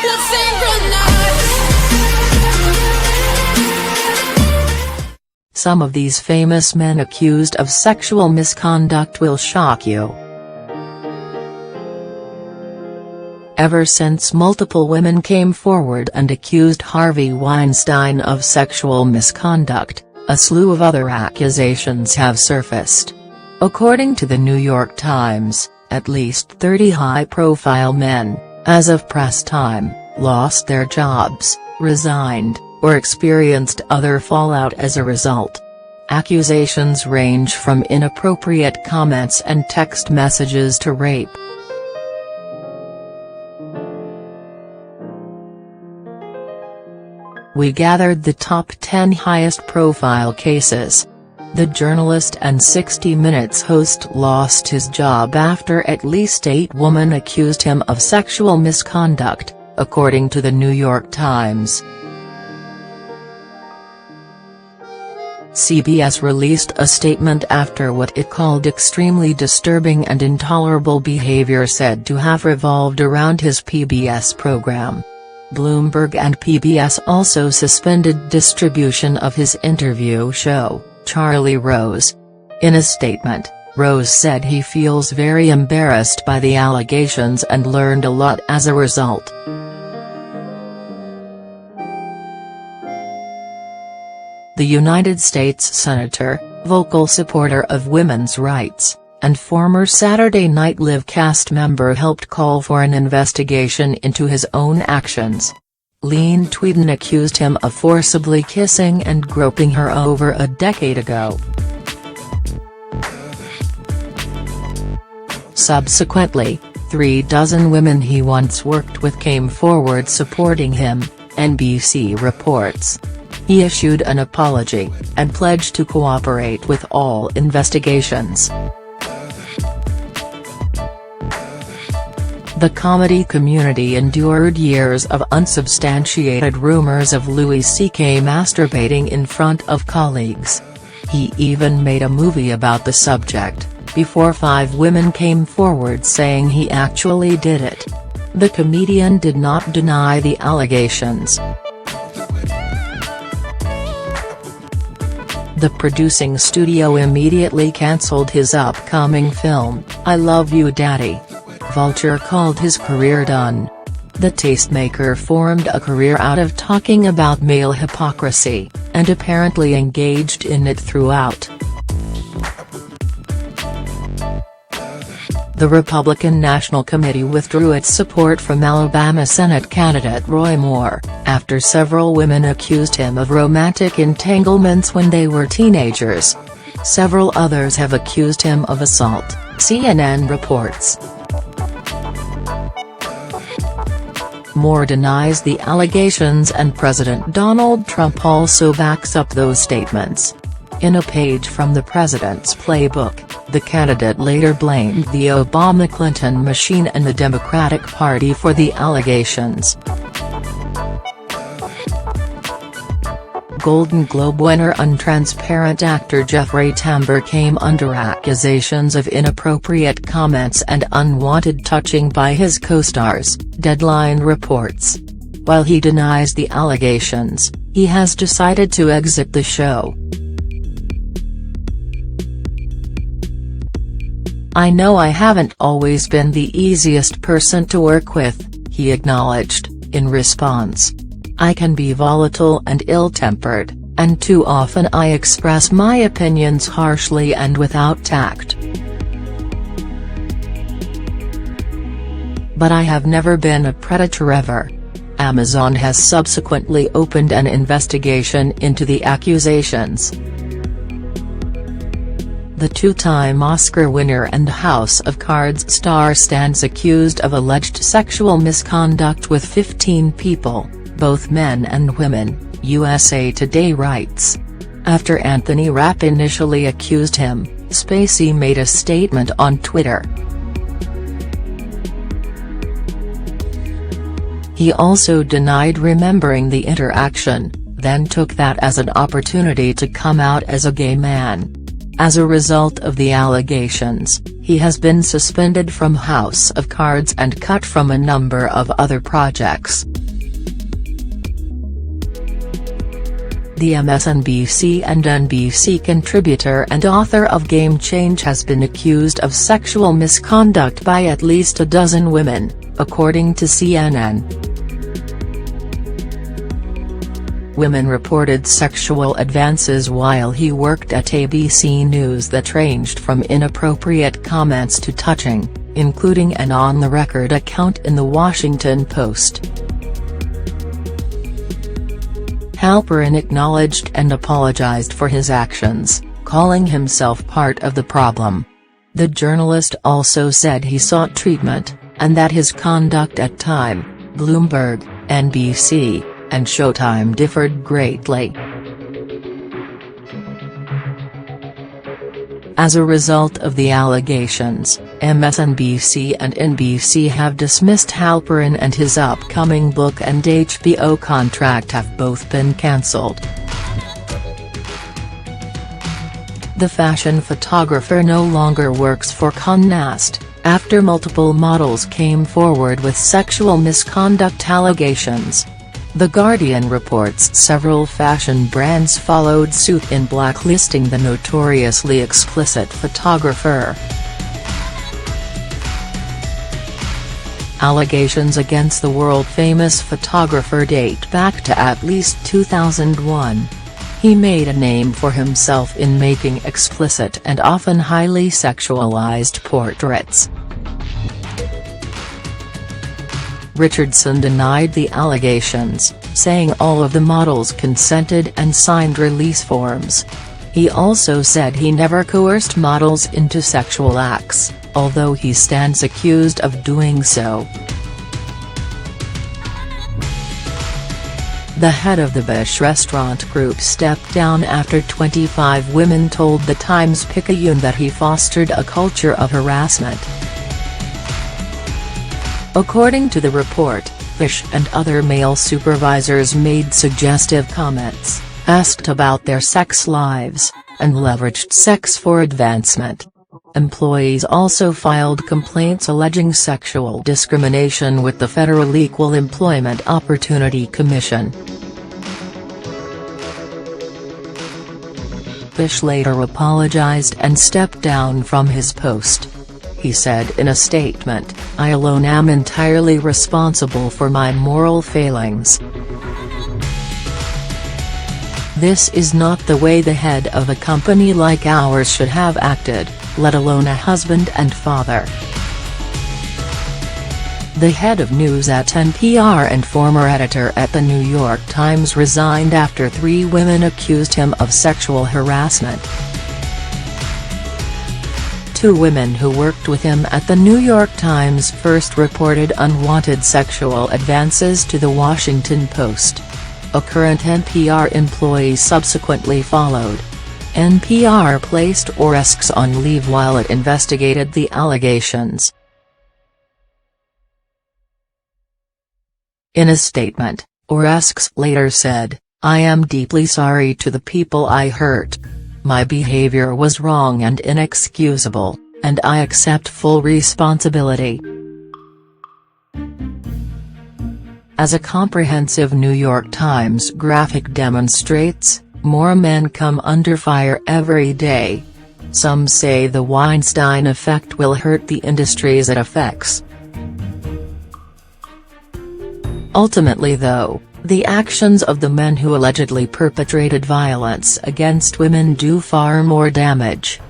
Let's synchronize. Some of these famous men accused of sexual misconduct will shock you. Ever since multiple women came forward and accused Harvey Weinstein of sexual misconduct, a slew of other accusations have surfaced. According to the New York Times, at least 30 high-profile men, as of press time, lost their jobs, resigned, or experienced other fallout as a result. Accusations range from inappropriate comments and text messages to rape. We gathered the top 10 highest-profile cases. The journalist and 60 Minutes host lost his job after at least 8 women accused him of sexual misconduct, according to the New York Times. CBS released a statement after what it called extremely disturbing and intolerable behavior said to have revolved around his PBS program. Bloomberg and PBS also suspended distribution of his interview show, Charlie Rose. In a statement, Rose said he feels very embarrassed by the allegations and learned a lot as a result. The United States Senator, vocal supporter of women's rights, and former Saturday Night Live cast member helped call for an investigation into his own actions. Lean Tweeden accused him of forcibly kissing and groping her over a decade ago. Subsequently, 36 women he once worked with came forward supporting him, NBC reports. He issued an apology, and pledged to cooperate with all investigations. The comedy community endured years of unsubstantiated rumors of Louis C.K. masturbating in front of colleagues. He even made a movie about the subject, before 5 women came forward saying he actually did it. The comedian did not deny the allegations. The producing studio immediately cancelled his upcoming film, I Love You Daddy. Vulture called his career done. The tastemaker formed a career out of talking about male hypocrisy, and apparently engaged in it throughout. The Republican National Committee withdrew its support from Alabama Senate candidate Roy Moore, after several women accused him of romantic entanglements when they were teenagers. Several others have accused him of assault, CNN reports. Moore denies the allegations and President Donald Trump also backs up those statements. In a page from the president's playbook, the candidate later blamed the Obama-Clinton machine and the Democratic Party for the allegations. Golden Globe winner untransparent actor Jeffrey Tambor came under accusations of inappropriate comments and unwanted touching by his co-stars, Deadline reports. While he denies the allegations, he has decided to exit the show. I know I haven't always been the easiest person to work with, he acknowledged, in response. I can be volatile and ill-tempered, and too often I express my opinions harshly and without tact. But I have never been a predator ever. Amazon has subsequently opened an investigation into the accusations. The 2-time Oscar winner and House of Cards star stands accused of alleged sexual misconduct with 15 people, both men and women, USA Today writes. After Anthony Rapp initially accused him, Spacey made a statement on Twitter. He also denied remembering the interaction, then took that as an opportunity to come out as a gay man. As a result of the allegations, he has been suspended from House of Cards and cut from a number of other projects. The MSNBC and NBC contributor and author of Game Change has been accused of sexual misconduct by at least a dozen women, according to CNN. Women reported sexual advances while he worked at ABC News that ranged from inappropriate comments to touching, including an on-the-record account in The Washington Post. Halperin acknowledged and apologized for his actions, calling himself part of the problem. The journalist also said he sought treatment, and that his conduct at Time, Bloomberg, NBC, and Showtime differed greatly. As a result of the allegations, MSNBC and NBC have dismissed Halperin, and his upcoming book and HBO contract have both been cancelled. The fashion photographer no longer works for Condé Nast, after multiple models came forward with sexual misconduct allegations. The Guardian reports several fashion brands followed suit in blacklisting the notoriously explicit photographer. Allegations against the world-famous photographer date back to at least 2001. He made a name for himself in making explicit and often highly sexualized portraits. Richardson denied the allegations, saying all of the models consented and signed release forms. He also said he never coerced models into sexual acts, although he stands accused of doing so. The head of the Bush Restaurant Group stepped down after 25 women told the Times-Picayune that he fostered a culture of harassment. According to the report, Fish and other male supervisors made suggestive comments, asked about their sex lives, and leveraged sex for advancement. Employees also filed complaints alleging sexual discrimination with the Federal Equal Employment Opportunity Commission. Fish later apologized and stepped down from his post. He said in a statement, "I alone am entirely responsible for my moral failings. This is not the way the head of a company like ours should have acted, let alone a husband and father." The head of news at NPR and former editor at The New York Times resigned after 3 women accused him of sexual harassment. 2 women who worked with him at The New York Times first reported unwanted sexual advances to The Washington Post. A current NPR employee subsequently followed. NPR placed Oresks on leave while it investigated the allegations. In a statement, Oresks later said, "I am deeply sorry to the people I hurt. My behavior was wrong and inexcusable, and I accept full responsibility." As a comprehensive New York Times graphic demonstrates, more men come under fire every day. Some say the Weinstein effect will hurt the industries it affects. Ultimately though, the actions of the men who allegedly perpetrated violence against women do far more damage.